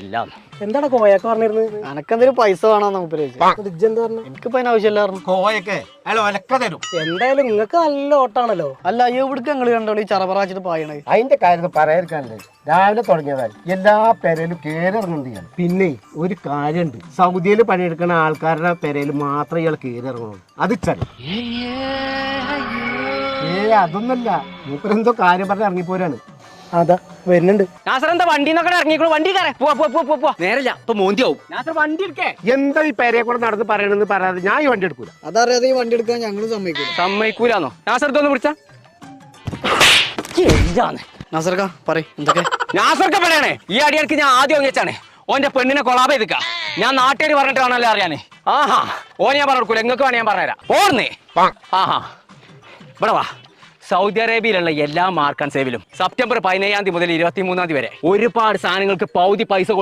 എല്ലാം എന്താണ് കോയൊക്കെ പറഞ്ഞിരുന്നത്? എനക്കെന്തെങ്കിലും പൈസ വേണമെന്ന് മൂപ്പര് ചോദിച്ചു. എന്താ പറഞ്ഞു? എനിക്കിപ്പോ അതിന് ആവശ്യമില്ലായിരുന്നു. കോയൊക്കെ അയാൾ ഒലക്ക തരും. എന്തായാലും നിങ്ങൾക്ക് നല്ല ഓട്ടാണല്ലോ. അല്ല എവിടേക്ക് ഞങ്ങൾ കണ്ടോളൂ ഈ ചറപറാച്ചിട്ട് പായണേ. അതിന്റെ കാര്യം പറയാതിരിക്കാനല്ലേ, രാവിലെ തുടങ്ങിയതാണ് എല്ലാ പെരയിലും കേറിറങ്ങുന്നുണ്ട്. പിന്നെ ഒരു കാര്യമുണ്ട്, സൗദിയിൽ പണിയെടുക്കുന്ന ആൾക്കാരുടെ പെരയിൽ മാത്രമേ ഇയാൾ കേറിറങ്ങുള്ളൂ. അത് ചരി അതൊന്നല്ല, മൂപ്പരെന്തോ കാര്യം പറഞ്ഞ് ഇറങ്ങിപ്പോരാണ്. അതാ വരുന്നുണ്ട്. നാസറെന്താ വണ്ടിന്നൊക്കെ ഇറങ്ങിക്കോ, വണ്ടി കയറേ പോവാ. നേരല്ല ഇപ്പൊ മോന്തിയാവും. നാസർ വണ്ടി എടുക്കേ. എന്താ ഈ പെരയെ കൂടെ നടന്ന് പറയണെന്ന് പറയാതെ ഞാൻ ഈ വണ്ടി എടുക്കൂല. അതറിയാതെ ഈ വണ്ടി എടുക്കാൻ ഞങ്ങൾ സമ്മതിക്കൂല. സമ്മതിക്കൂലാന്നോ? നാസർ ഇതൊന്ന് പിടിച്ചാ നാസർക്ക പറയ് എന്തൊക്കെ. നാസർക്ക് പറയണേ, ഈ അടിയർക്ക് ഞാൻ ആദ്യം വെച്ചാണ് ഓന്റെ പെണ്ണിനെ കൊളാബ് ചെയ്തിക്ക. ഞാൻ നാട്ടുകാർ പറഞ്ഞിട്ട് വേണമല്ലോ അറിയാനേ. ആഹാ ഓനെ ഞാൻ പറഞ്ഞു കൊടുക്കൂല, എങ്ങൾക്ക് വേണേ ഞാൻ പറഞ്ഞുതരാം. പോർന്നേ. ആഹാ ഇവിടെ വാ. സൗദി അറേബ്യയിലുള്ള എല്ലാ മാർക്ക് ആൻഡ് സേവിലും സെപ്റ്റംബർ 17 മുതൽ 23 വരെ ഒരുപാട് സാധനങ്ങൾക്ക് പൗതി പൈസ